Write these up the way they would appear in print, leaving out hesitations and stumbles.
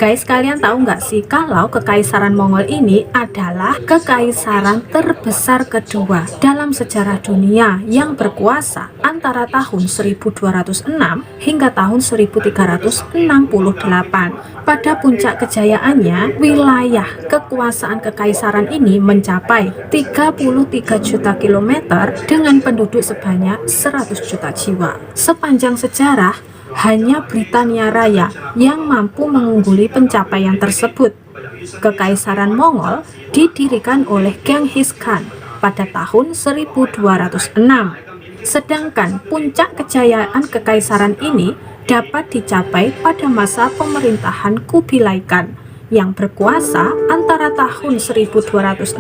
Guys, kalian tahu nggak sih kalau Kekaisaran Mongol ini adalah kekaisaran terbesar kedua dalam sejarah dunia yang berkuasa antara tahun 1206 hingga tahun 1368. Pada puncak kejayaannya, wilayah kekuasaan kekaisaran ini mencapai 33 juta kilometer dengan penduduk sebanyak 100 juta jiwa. Sepanjang sejarah, hanya Britania Raya yang mampu mengungguli pencapaian tersebut. Kekaisaran Mongol didirikan oleh Genghis Khan pada tahun 1206. Sedangkan puncak kejayaan kekaisaran ini dapat dicapai pada masa pemerintahan Kubilai Khan yang berkuasa antara tahun 1260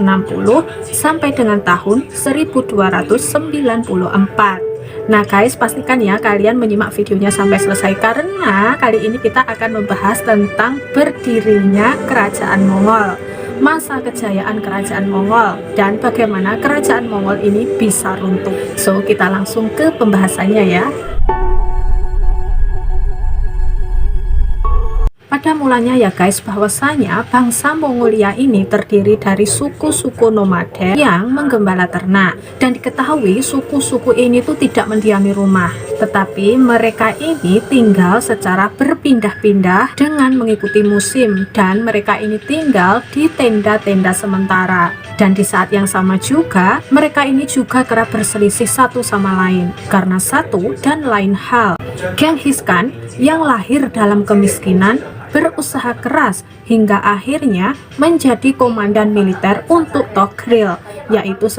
sampai dengan tahun 1294. Nah guys, pastikan ya kalian menyimak videonya sampai selesai karena kali ini kita akan membahas tentang berdirinya Kerajaan Mongol, masa kejayaan Kerajaan Mongol, dan bagaimana Kerajaan Mongol ini bisa runtuh. So, kita langsung ke pembahasannya ya. Pada mulanya ya guys, bahwasanya bangsa Mongolia ini terdiri dari suku-suku nomaden yang menggembala ternak, dan diketahui suku-suku ini tuh tidak mendiami rumah, tetapi mereka ini tinggal secara berpindah-pindah dengan mengikuti musim, dan mereka ini tinggal di tenda-tenda sementara. Dan di saat yang sama juga, mereka ini juga kerap berselisih satu sama lain karena satu dan lain hal. Genghis Khan yang lahir dalam kemiskinan berusaha keras hingga akhirnya menjadi komandan militer untuk Togril, yaitu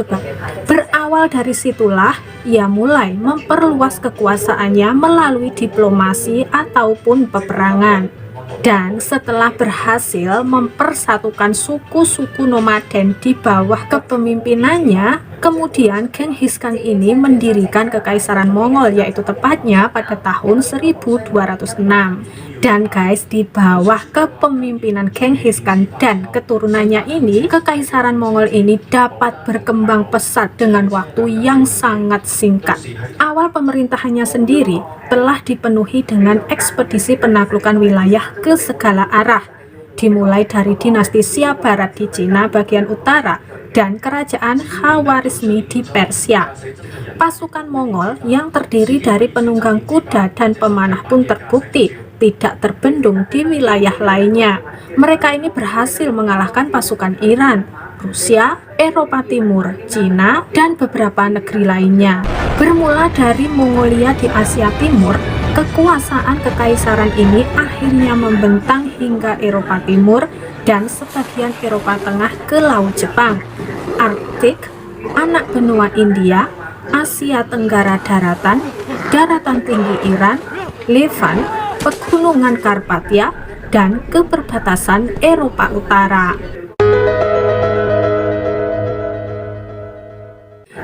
berawal dari situlah ia mulai memperluas kekuasaannya melalui diplomasi ataupun peperangan. Dan setelah berhasil mempersatukan suku-suku nomaden di bawah kepemimpinannya, kemudian Genghis Khan ini mendirikan Kekaisaran Mongol, yaitu tepatnya pada tahun 1206. Dan guys, di bawah kepemimpinan Genghis Khan dan keturunannya ini, Kekaisaran Mongol ini dapat berkembang pesat dengan waktu yang sangat singkat. Awal pemerintahannya sendiri telah dipenuhi dengan ekspedisi penaklukan wilayah ke segala arah, dimulai dari dinasti Xia Barat di Cina bagian utara dan kerajaan Khawarizmi di Persia. Pasukan Mongol yang terdiri dari penunggang kuda dan pemanah pun terbukti tidak terbendung di wilayah lainnya. Mereka ini berhasil mengalahkan pasukan Iran, Rusia, Eropa Timur, Cina, dan beberapa negeri lainnya. Bermula dari Mongolia di Asia Timur, kekuasaan kekaisaran ini akhirnya membentang hingga Eropa Timur dan sebagian Eropa Tengah ke Laut Jepang, Arktik, anak benua India, Asia Tenggara daratan, daratan tinggi Iran, Levant, pegunungan Karpatia, dan ke perbatasan Eropa Utara.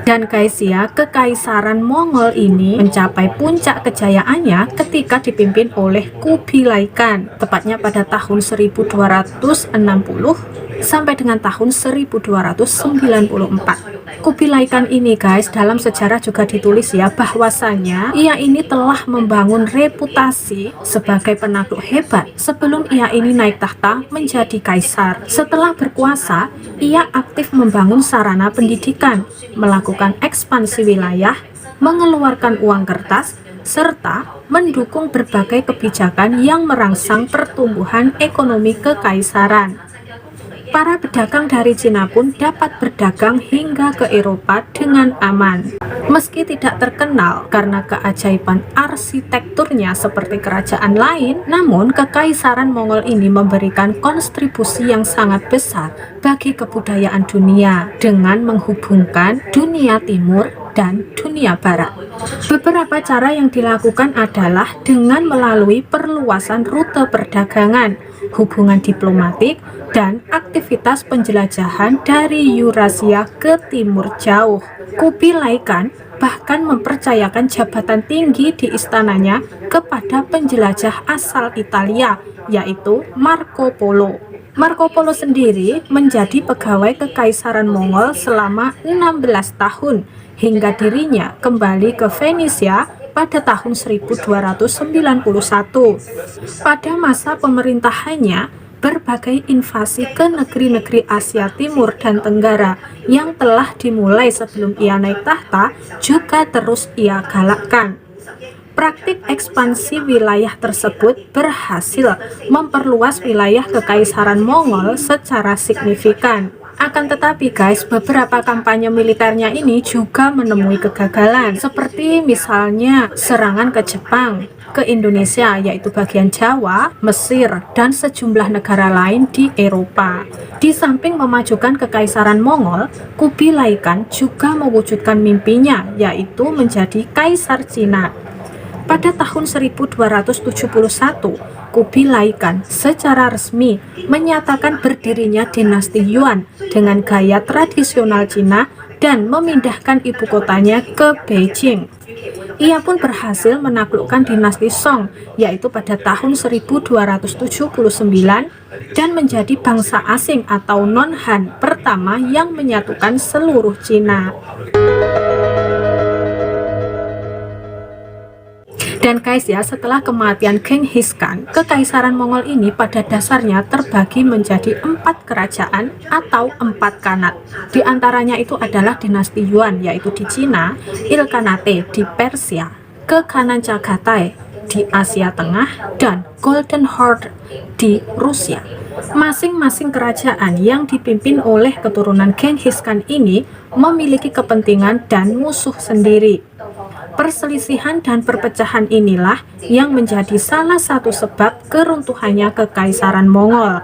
Dan guys ya, Kekaisaran Mongol ini mencapai puncak kejayaannya ketika dipimpin oleh Kubilai Khan, tepatnya pada tahun 1260 sampai dengan tahun 1294. Kubilai Khan ini guys, dalam sejarah juga ditulis ya, bahwasanya ia ini telah membangun reputasi sebagai penakluk hebat sebelum ia ini naik tahta menjadi kaisar. Setelah berkuasa, ia aktif membangun sarana pendidikan, melakukan ekspansi wilayah, mengeluarkan uang kertas, serta mendukung berbagai kebijakan yang merangsang pertumbuhan ekonomi kekaisaran. Para pedagang dari Cina pun dapat berdagang hingga ke Eropa dengan aman. Meski tidak terkenal karena keajaiban arsitekturnya seperti kerajaan lain, namun Kekaisaran Mongol ini memberikan kontribusi yang sangat besar bagi kebudayaan dunia dengan menghubungkan dunia timur dan dunia barat. Beberapa cara yang dilakukan adalah dengan melalui perluasan rute perdagangan, hubungan diplomatik, dan aktivitas penjelajahan dari Eurasia ke timur jauh. Kubilai Khan bahkan mempercayakan jabatan tinggi di istananya kepada penjelajah asal Italia, yaitu Marco Polo. Marco Polo sendiri menjadi pegawai Kekaisaran Mongol selama 16 tahun hingga dirinya kembali ke Venesia pada tahun 1291. Pada masa pemerintahannya, berbagai invasi ke negeri-negeri Asia Timur dan Tenggara yang telah dimulai sebelum ia naik tahta juga terus ia galakkan. Praktik ekspansi wilayah tersebut berhasil memperluas wilayah Kekaisaran Mongol secara signifikan. Akan tetapi guys, beberapa kampanye militernya ini juga menemui kegagalan, seperti misalnya serangan ke Jepang, ke Indonesia yaitu bagian Jawa, Mesir, dan sejumlah negara lain di Eropa. Di samping memajukan Kekaisaran Mongol, Kubilai Khan juga mewujudkan mimpinya, yaitu menjadi Kaisar Cina. Pada tahun 1271, Kubilai Khan secara resmi menyatakan berdirinya dinasti Yuan dengan gaya tradisional Cina dan memindahkan ibu kotanya ke Beijing. Ia pun berhasil menaklukkan dinasti Song, yaitu pada tahun 1279, dan menjadi bangsa asing atau non-Han pertama yang menyatukan seluruh Cina. Dan guys ya, setelah kematian Genghis Khan, Kekaisaran Mongol ini pada dasarnya terbagi menjadi 4 kerajaan atau 4 khanat. Di antaranya itu adalah dinasti Yuan, yaitu di Cina, Ilkhanate di Persia, Kekhanan Chagatai di Asia Tengah, dan Golden Horde di Rusia. Masing-masing kerajaan yang dipimpin oleh keturunan Genghis Khan ini memiliki kepentingan dan musuh sendiri. Perselisihan dan perpecahan inilah yang menjadi salah satu sebab keruntuhannya Kekaisaran Mongol.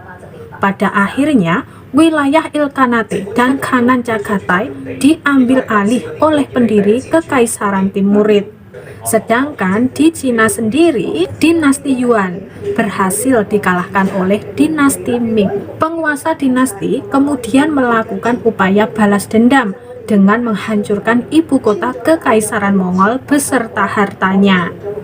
Pada akhirnya, wilayah Ilkhanate dan Khanan Chagatai diambil alih oleh pendiri Kekaisaran Timurid. Sedangkan di Cina sendiri, dinasti Yuan berhasil dikalahkan oleh dinasti Ming. Penguasa dinasti kemudian melakukan upaya balas dendam dengan menghancurkan ibu kota Kekaisaran Mongol beserta hartanya.